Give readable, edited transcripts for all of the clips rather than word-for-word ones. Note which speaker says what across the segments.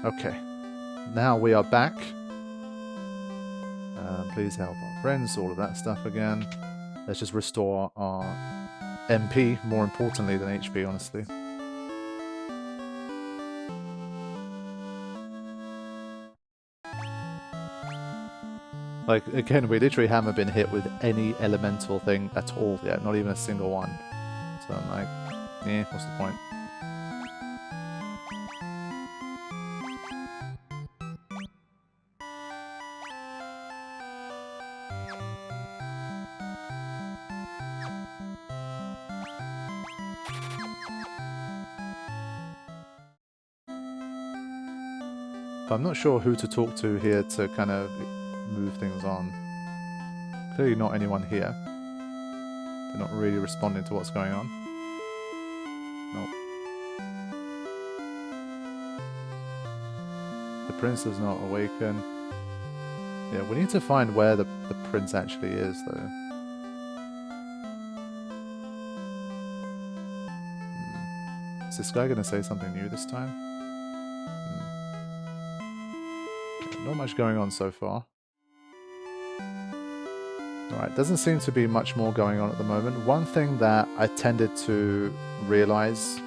Speaker 1: Okay. Now we are back. Please help our friends, all of that stuff again. Let's just restore our MP, more importantly than HP, honestly. Like, again, we literally haven't been hit with any elemental thing at all yet, not even a single one. So I'm like, yeah, what's the point? But I'm not sure who to talk to here to kind of move things on. Clearly not anyone here. They're not really responding to what's going on. Nope. The prince does not awaken. Yeah, we need to find where the prince actually is, though. Is this guy going to say something new this time? Not much going on so far. Alright, doesn't seem to be much more going on at the moment. One thing that I tended to realize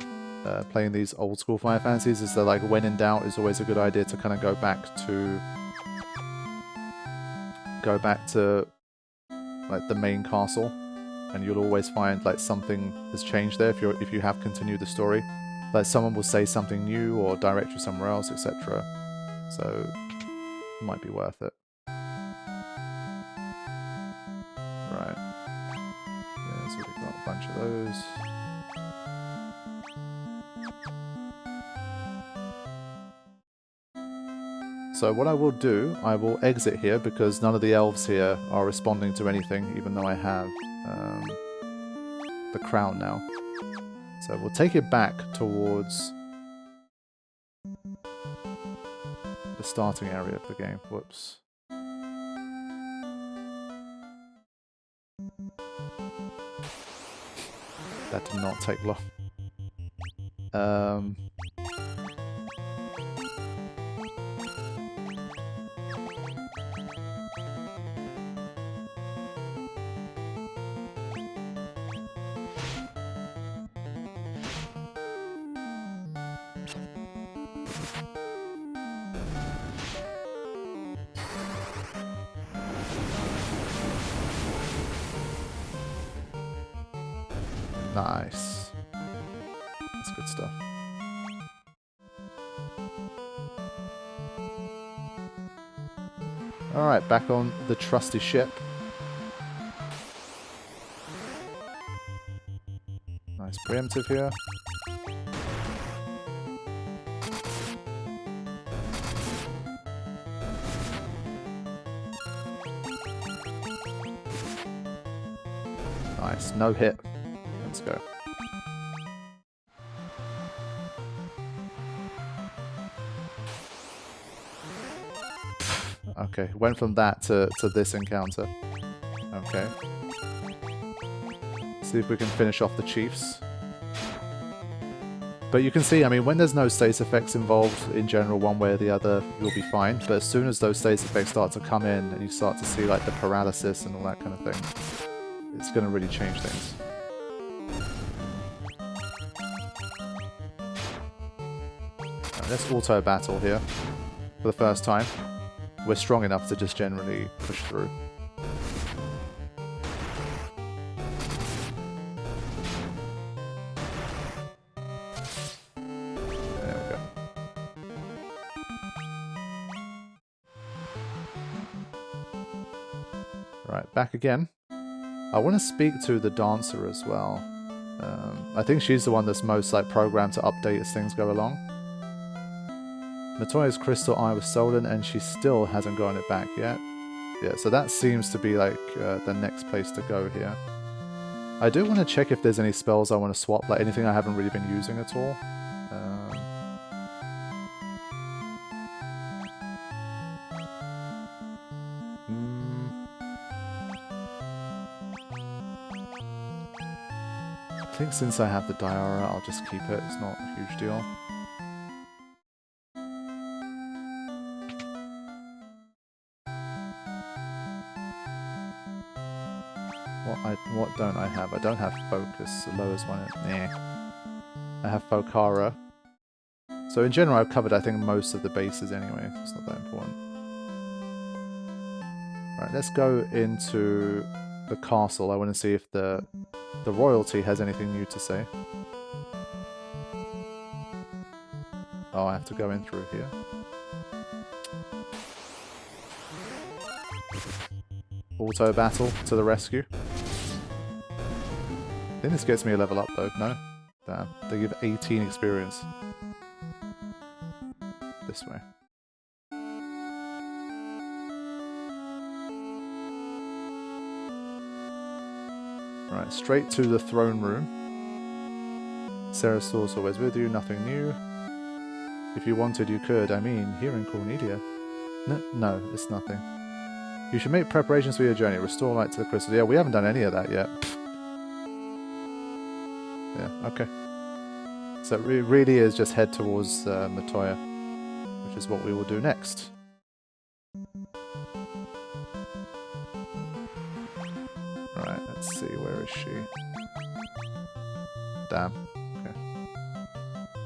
Speaker 1: playing these old school Final Fantasies is that, like, when in doubt, is always a good idea to kind of go back to like the main castle, and you'll always find like something has changed there if you have continued the story. Like someone will say something new or direct you somewhere else, etc. So it might be worth it. Right. Yeah, so we've got a bunch of those. So what I will do, I will exit here because none of the elves here are responding to anything, even though I have the crown now. So we'll take it back towards the starting area of the game. Whoops. That did not take long. Nice. That's good stuff. Alright, back on the trusty ship. Nice preemptive here. Nice, no hit. Let's go. Okay, went from that to this encounter. Okay. See if we can finish off the chiefs. But you can see, I mean, when there's no status effects involved in general, one way or the other, you'll be fine. But as soon as those status effects start to come in and you start to see like the paralysis and all that kind of thing, it's going to really change things. Let's auto battle here for the first time. We're strong enough to just generally push through. There we go. Right, back again. I want to speak to the dancer as well. I think she's the one that's most like programmed to update as things go along. Matoya's crystal eye was stolen and she still hasn't gotten it back yet. Yeah, so that seems to be like the next place to go here. I do want to check if there's any spells I want to swap, like anything I haven't really been using at all. I think since I have the Diara, I'll just keep it. It's not a huge deal. What don't I have? I don't have focus. The lowest one. I have Fokara. So in general, I've covered I think most of the bases anyway. So it's not that important. Right, let's go into the castle. I want to see if the royalty has anything new to say. Oh, I have to go in through here. Auto battle to the rescue. I think this gets me a level up though. No? Damn. They give 18 experience. This way. Right, straight to the throne room. Sarah's source always with you, nothing new. If you wanted, you could. I mean, here in Cornelia. No, it's nothing. You should make preparations for your journey. Restore light to the crystal. Yeah, we haven't done any of that yet. Yeah, okay. So it really is just head towards Matoya, which is what we will do next. Right, let's see, where is she? Damn. Okay.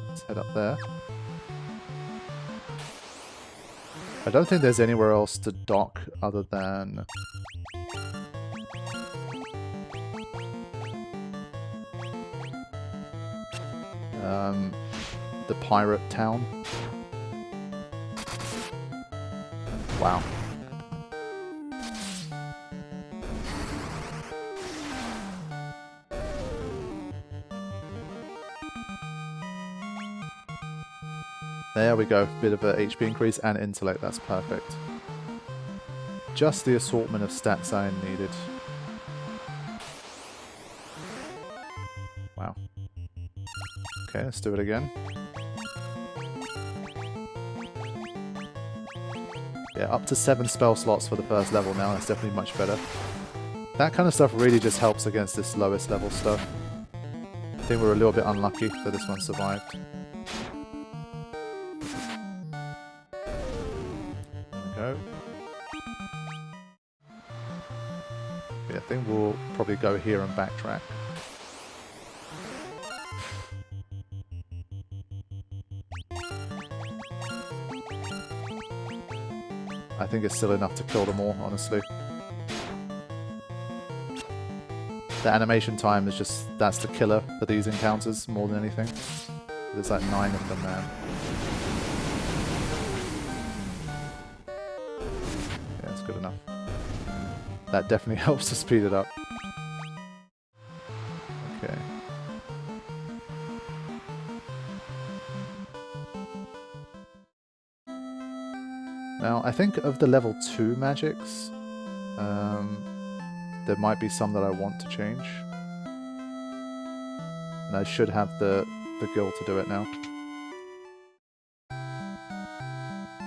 Speaker 1: Let's head up there. I don't think there's anywhere else to dock other than... the pirate town. Wow. There we go. Bit of a HP increase and intellect. That's perfect. Just the assortment of stats I needed. Wow. Okay, let's do it again. Yeah, up to 7 spell slots for the first level now. That's definitely much better. That kind of stuff really just helps against this lowest level stuff. I think we're a little bit unlucky that this one survived. Go. Yeah, I think we'll probably go here and backtrack. I think it's still enough to kill them all, honestly. The animation time is just, that's the killer for these encounters more than anything. There's like 9 of them, man. Good enough. That definitely helps to speed it up. Okay. Now, I think of the level 2 magics, there might be some that I want to change. And I should have the guild to do it now.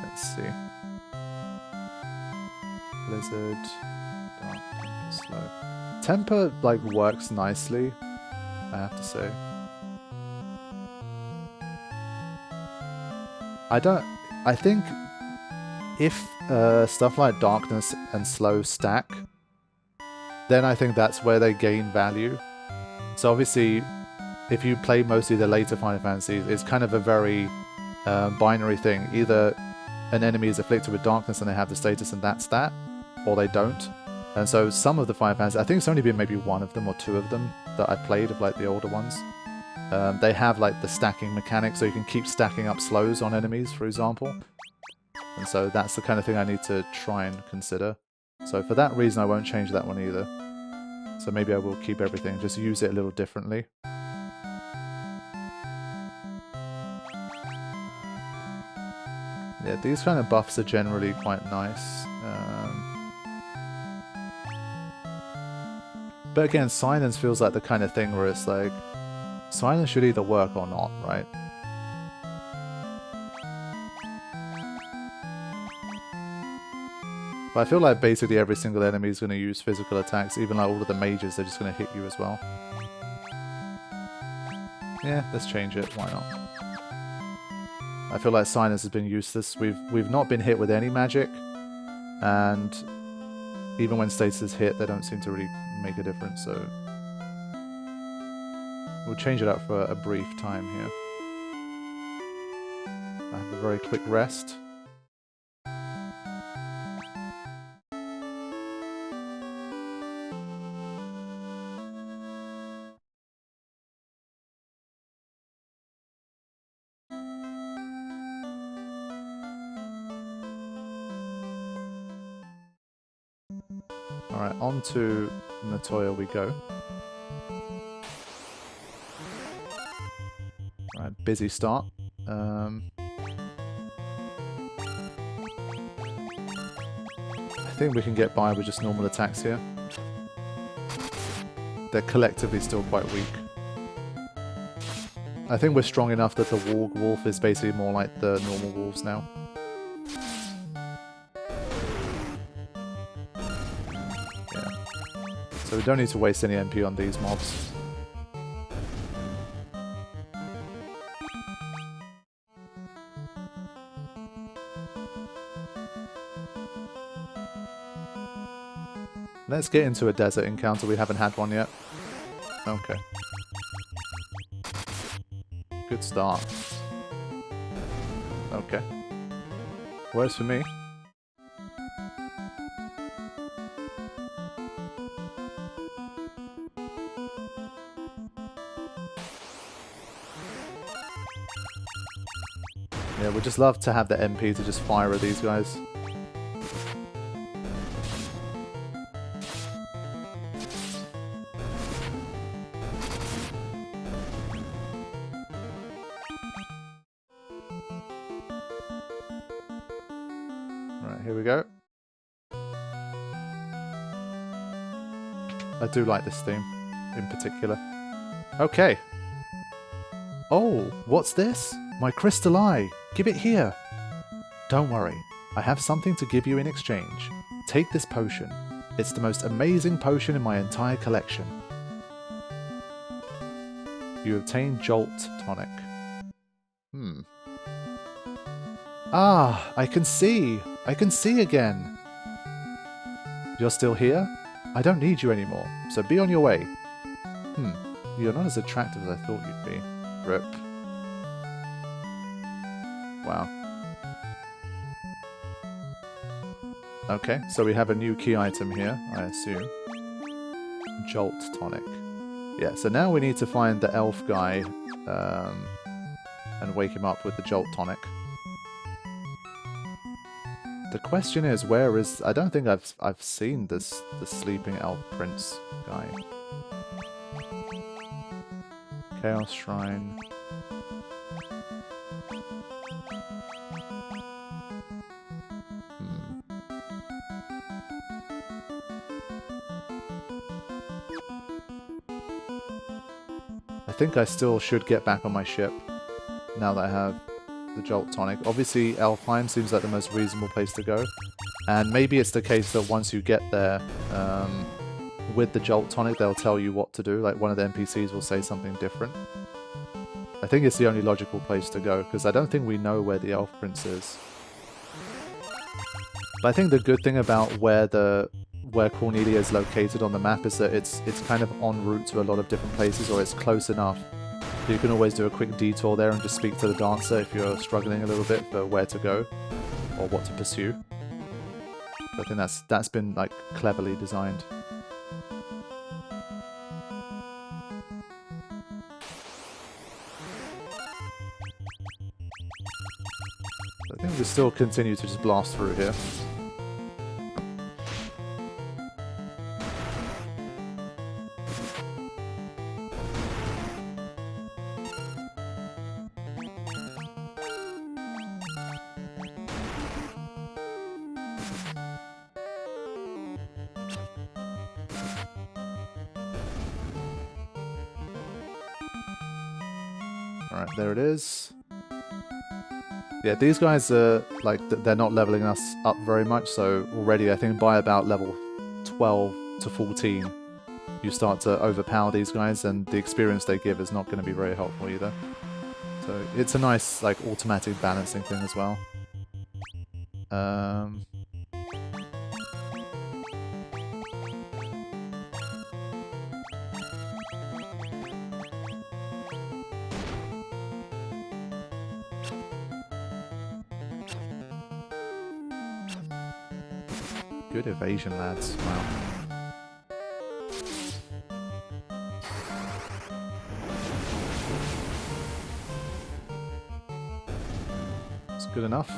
Speaker 1: Let's see. Blizzard, dark, temper, slow. Temper like works nicely, I have to say. I think if stuff like darkness and slow stack, then I think that's where they gain value. So obviously, if you play mostly the later Final Fantasies, it's kind of a very binary thing. Either an enemy is afflicted with darkness and they have the status and that's that, or they don't. And so some of the Final Fantasy, I think it's only been maybe 1 of them or 2 of them that I played of like the older ones. They have like the stacking mechanic, so you can keep stacking up slows on enemies, for example. And so that's the kind of thing I need to try and consider. So for that reason I won't change that one either. So maybe I will keep everything, just use it a little differently. Yeah, these kind of buffs are generally quite nice. But again, silence feels like the kind of thing where it's like, silence should either work or not, right? But I feel like basically every single enemy is going to use physical attacks, even like all of the mages, they're just going to hit you as well. Yeah, let's change it, why not? I feel like silence has been useless. We've not been hit with any magic, and even when statuses hit, they don't seem to really make a difference, so we'll change it up for a brief time here. I have a very quick rest. Alright, on to Matoya we go. Alright, busy start. I think we can get by with just normal attacks here. They're collectively still quite weak. I think we're strong enough that the Warg Wolf is basically more like the normal wolves now. Yeah. So we don't need to waste any MP on these mobs. Let's get into a desert encounter. We haven't had one yet. Okay. Good start. Okay. Works for me. Yeah, we'd just love to have the MP to just fire at these guys. Here we go. I do like this theme in particular. Okay. Oh, what's this? My crystal eye. Give it here. Don't worry. I have something to give you in exchange. Take this potion. It's the most amazing potion in my entire collection. You obtain Jolt Tonic. Ah, I can see! I can see again! You're still here? I don't need you anymore, so be on your way. You're not as attractive as I thought you'd be. Rip. Wow. Okay, so we have a new key item here, I assume. Jolt Tonic. Yeah, so now we need to find the elf guy and wake him up with the Jolt Tonic. The question is, where is... I don't think I've seen the sleeping elf prince guy. Chaos Shrine. I think I still should get back on my ship now that I have the Jolt Tonic. Obviously, Elfheim seems like the most reasonable place to go. And maybe it's the case that once you get there, with the Jolt Tonic, they'll tell you what to do. Like, one of the NPCs will say something different. I think it's the only logical place to go, because I don't think we know where the Elf Prince is. But I think the good thing about where Cornelia is located on the map is that it's kind of en route to a lot of different places, or it's close enough. You can always do a quick detour there and just speak to the dancer if you're struggling a little bit for where to go or what to pursue. I think that's been like cleverly designed. I think we still continue to just blast through here. Alright, there it is. Yeah, these guys are, like, they're not leveling us up very much, so already I think by about level 12 to 14 you start to overpower these guys, and the experience they give is not going to be very helpful either. So it's a nice, like, automatic balancing thing as well. Good evasion, lads. Wow. It's good enough.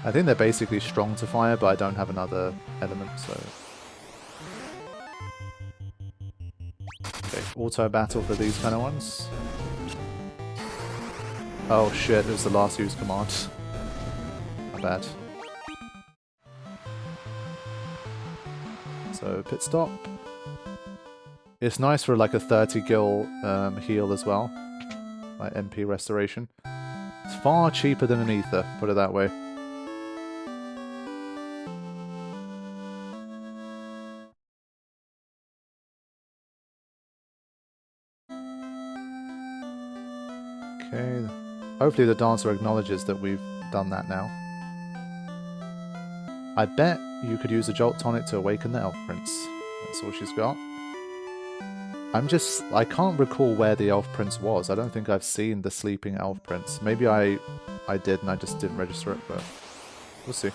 Speaker 1: I think they're basically strong to fire, but I don't have another element, so... Okay, auto battle for these kind of ones. Oh shit, it was the last use command. My bad. So, pit stop. It's nice for like a 30 gil heal as well. Like MP restoration. It's far cheaper than an ether, put it that way. Okay. Hopefully the dancer acknowledges that we've done that now. I bet you could use a Jolt Tonic to awaken the Elf Prince. That's all she's got. I can't recall where the Elf Prince was. I don't think I've seen the sleeping Elf Prince. Maybe I did and I just didn't register it, but we'll see.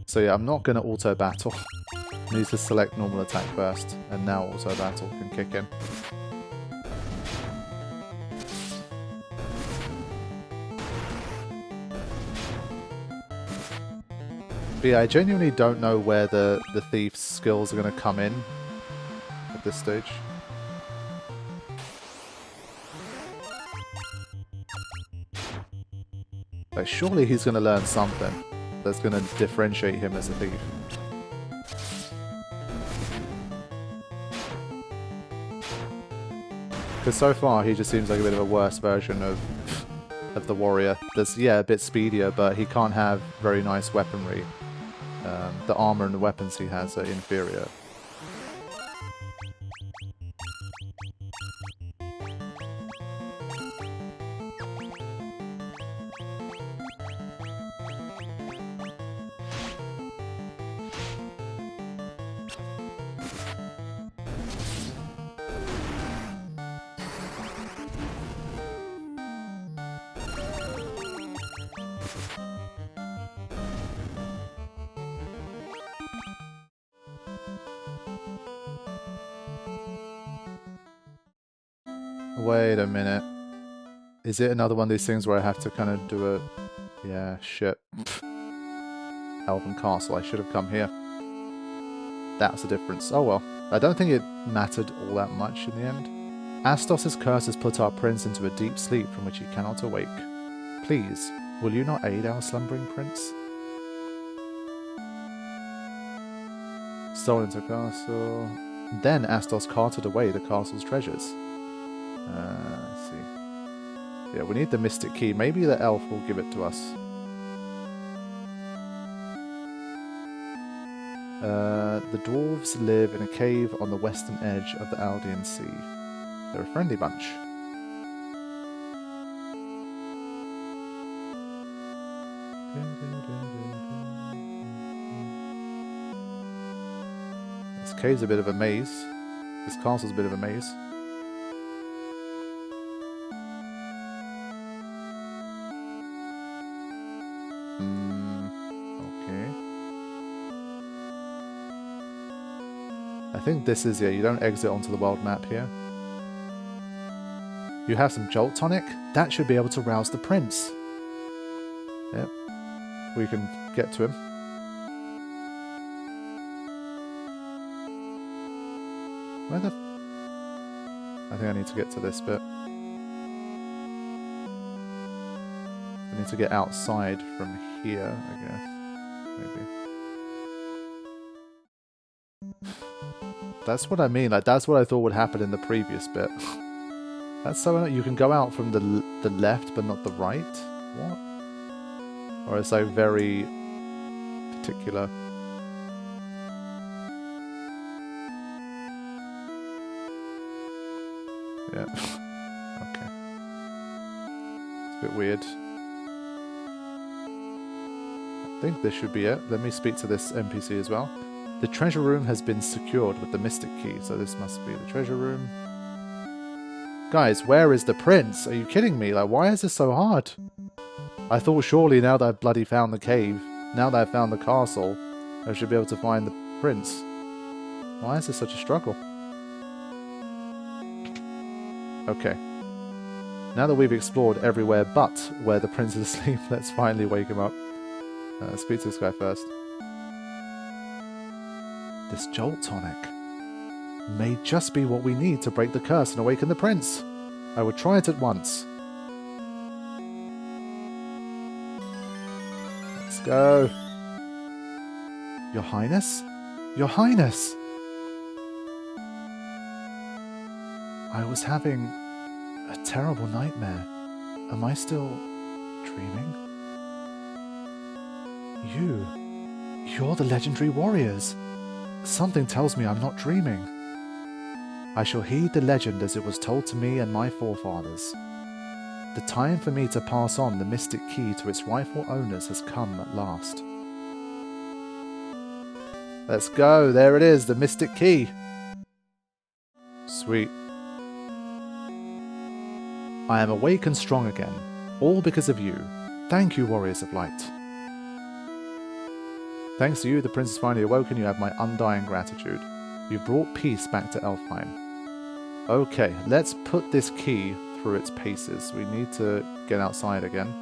Speaker 1: So yeah, I'm not going to auto battle. I need to select normal attack first, and now auto battle can kick in. But yeah, I genuinely don't know where the thief's skills are going to come in at this stage. Like, surely he's going to learn something that's going to differentiate him as a thief. Because so far he just seems like a bit of a worse version of the warrior. That's, yeah, a bit speedier, but he can't have very nice weaponry. The armor and the weapons he has are inferior. Wait a minute. Is it another one of these things where I have to kind of do a... Yeah, shit. Elven Castle, I should have come here. That's the difference. Oh well. I don't think it mattered all that much in the end. Astos' curse has put our prince into a deep sleep from which he cannot awake. Please, will you not aid our slumbering prince? Stolen to castle... Then Astos carted away the castle's treasures. Let's see. Yeah, we need the mystic key. Maybe the elf will give it to us. The dwarves live in a cave on the western edge of the Aldean Sea. They're a friendly bunch. This cave's a bit of a maze. This castle's a bit of a maze. I think this is, yeah, you don't exit onto the world map here. You have some Jolt Tonic? That should be able to rouse the prince. Yep. We can get to him. Where the... I think I need to get to this bit. I need to get outside from here, I guess. Maybe. That's what I mean, like, that's what I thought would happen in the previous bit. That's so... You can go out from the left, but not the right? What? Or it's like very particular. Yeah. Okay. It's a bit weird. I think this should be it. Let me speak to this NPC as well. The treasure room has been secured with the mystic key, so this must be the treasure room. Guys, where is the prince? Are you kidding me? Like, why is this so hard? I thought surely now that I've bloody found the cave, now that I've found the castle, I should be able to find the prince. Why is this such a struggle? Okay. Now that we've explored everywhere but where the prince is asleep, let's finally wake him up. Speak to this guy first. This jolt tonic may just be what we need to break the curse and awaken the prince. I would try it at once. Let's go. Your Highness? Your Highness! I was having a terrible nightmare. Am I still dreaming? You're the legendary warriors. Something tells me I'm not dreaming. I shall heed the legend as it was told to me and my forefathers. The time for me to pass on the mystic key to its rightful owners has come at last. Let's go, there it is, the mystic key. Sweet. I am awake and strong again, all because of you. Thank you, Warriors of Light. Thanks to you, the prince has finally awoken. You have my undying gratitude. You've brought peace back to Elfheim. Okay, let's put this key through its paces. We need to get outside again.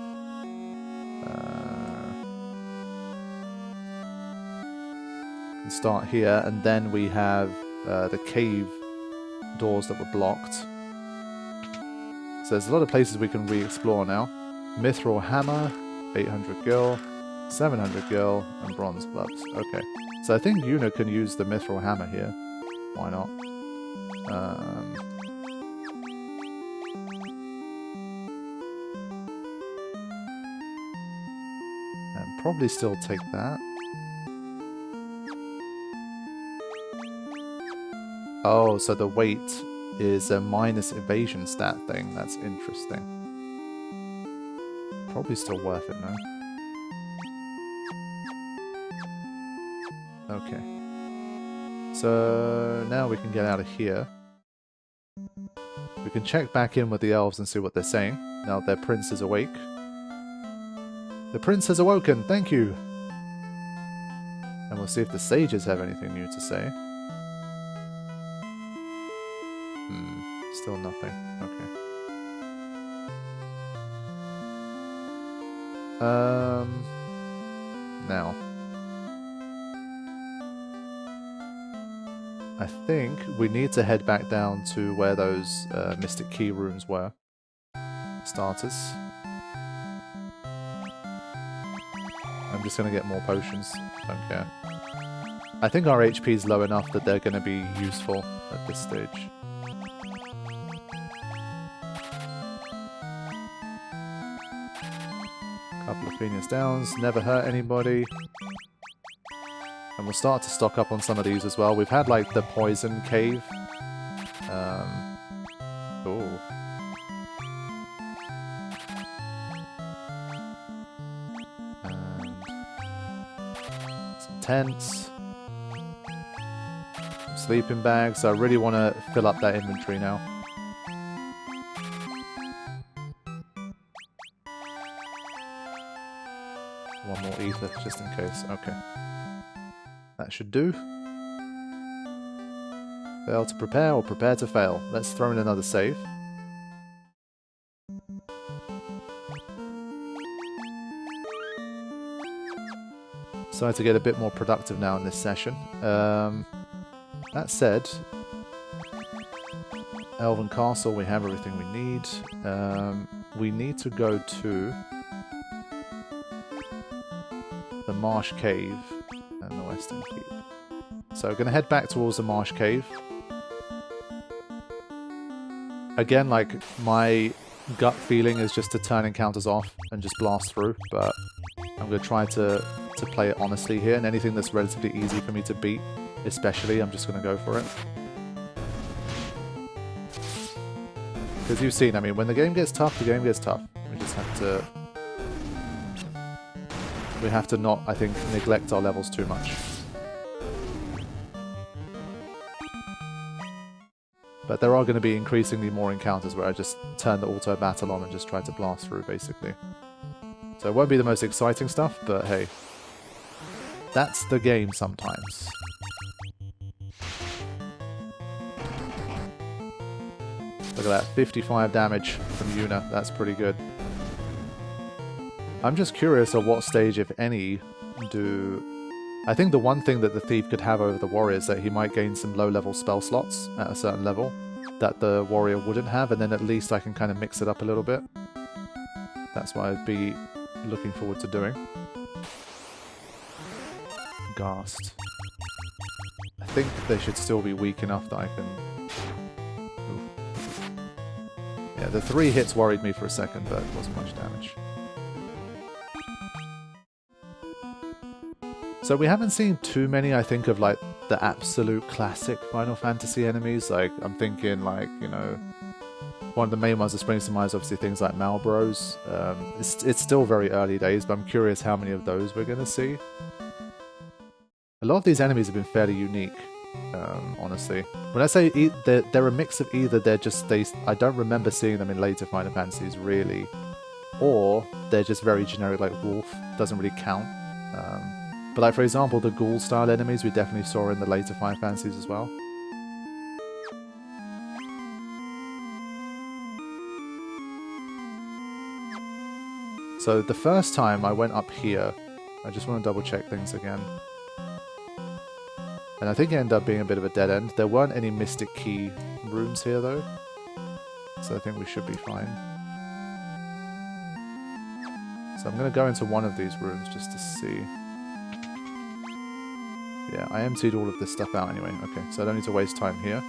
Speaker 1: Can start here, and then we have the cave doors that were blocked. So there's a lot of places we can re-explore now. Mithril Hammer, 800 gil, 700 gil, and bronze gloves. Okay, so I think Yuna can use the Mithril Hammer here. Why not? And probably still take that. Oh, so the weight is a minus evasion stat thing. That's interesting. Probably still worth it, no? Okay. So now we can get out of here. We can check back in with the elves and see what they're saying. Now their prince is awake. The prince has awoken, thank you! And we'll see if the sages have anything new to say. Still nothing. Okay. Now. I think we need to head back down to where those Mystic Key rooms were. Starters. I'm just going to get more potions. Don't care. I think our HP is low enough that they're going to be useful at this stage. Couple of Phoenix Downs, never hurt anybody. And we'll start to stock up on some of these as well. We've had like the poison cave. Oh. And some tents. Some sleeping bags. So I really want to fill up that inventory now. One more ether, just in case. Okay. That should do. Fail to prepare or prepare to fail. Let's throw in another save. Decided to get a bit more productive now in this session. That said, Elven Castle, we have everything we need. We need to go to the Marsh Cave and the Western Keep. So we're going to head back towards the Marsh Cave. Again, like, my gut feeling is just to turn encounters off and just blast through, but I'm going to try to play it honestly here, and anything that's relatively easy for me to beat, especially, I'm just going to go for it. Because you've seen, I mean, when the game gets tough, the game gets tough. We just have to... We have to not, I think, neglect our levels too much. But there are going to be increasingly more encounters where I just turn the auto battle on and just try to blast through, basically. So it won't be the most exciting stuff, but hey, that's the game sometimes. Look at that, 55 damage from Yuna, that's pretty good. I'm just curious at what stage, if any, do... I think the one thing that the Thief could have over the Warrior is that he might gain some low-level spell slots at a certain level that the Warrior wouldn't have, and then at least I can kind of mix it up a little bit. That's what I'd be looking forward to doing. Ghast. I think they should still be weak enough that I can... Oof. Yeah, the 3 hits worried me for a second, but it wasn't much damage. So we haven't seen too many, I think, of like the absolute classic Final Fantasy enemies. Like, I'm thinking like, you know, one of the main ones that springs to mind is obviously things like Malbros. It's still very early days, but I'm curious how many of those we're going to see. A lot of these enemies have been fairly unique, honestly. When I say they're a mix of either I don't remember seeing them in later Final Fantasies, really, or they're just very generic, like Wolf, doesn't really count. But like, for example, the ghoul-style enemies we definitely saw in the later Final Fantasies as well. So the first time I went up here, I just want to double check things again. And I think it ended up being a bit of a dead end. There weren't any Mystic Key rooms here though, so I think we should be fine. So I'm going to go into one of these rooms just to see. Yeah, I emptied all of this stuff out anyway. Okay, so I don't need to waste time here.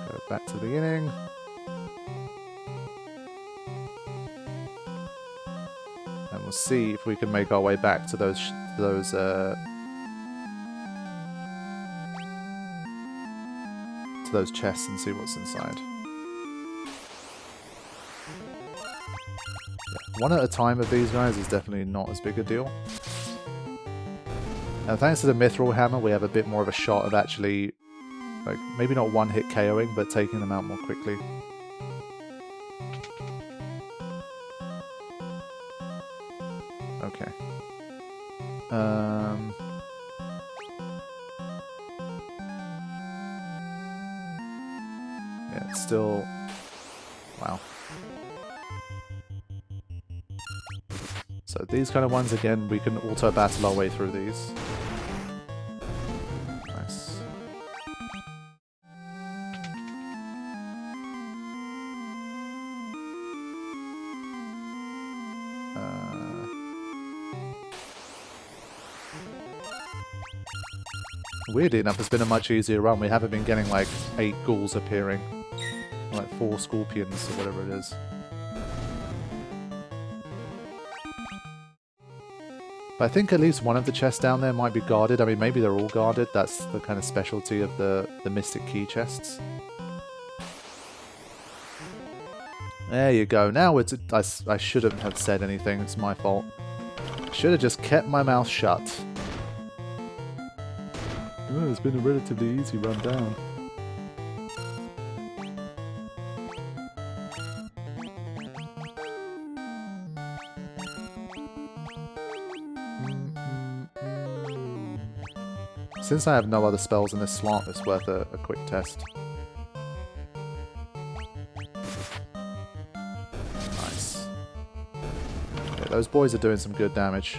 Speaker 1: Go back to the beginning. And we'll see if we can make our way back to those chests and see what's inside. One at a time of these guys is definitely not as big a deal. And thanks to the Mithril Hammer, we have a bit more of a shot of actually, like, maybe not one-hit KOing, but taking them out more quickly. Okay. Yeah, it's still... Wow. So these kind of ones, again, we can auto-battle our way through these. Nice. Weirdly enough, it's been a much easier run. We haven't been getting like 8 ghouls appearing. Or like 4 scorpions or whatever it is. But I think at least one of the chests down there might be guarded. I mean, maybe they're all guarded. That's the kind of specialty of the Mystic Key chests. There you go. Now it's... I shouldn't have said anything. It's my fault. Should have just kept my mouth shut. Oh, it's been a relatively easy run down. Since I have no other spells in this slot, it's worth a quick test. Nice. Yeah, those boys are doing some good damage.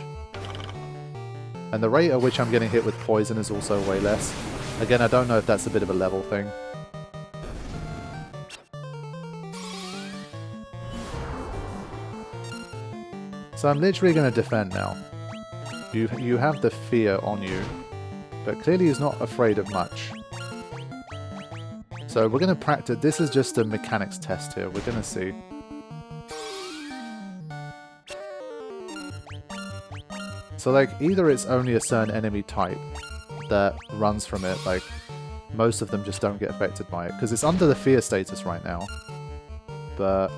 Speaker 1: And the rate at which I'm getting hit with poison is also way less. Again, I don't know if that's a bit of a level thing. So I'm literally going to defend now. You have the fear on you. But clearly he's not afraid of much. So we're going to practice. This is just a mechanics test here. We're going to see. So like, either it's only a certain enemy type that runs from it. Like, most of them just don't get affected by it. Because it's under the fear status right now. But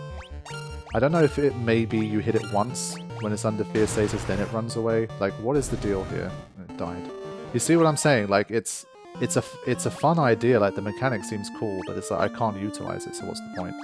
Speaker 1: I don't know if it maybe you hit it once. When it's under fear status, then it runs away. Like, what is the deal here? It died. You see what I'm saying? Like, it's a fun idea. Like, the mechanic seems cool, but it's like I can't utilize it. So what's the point?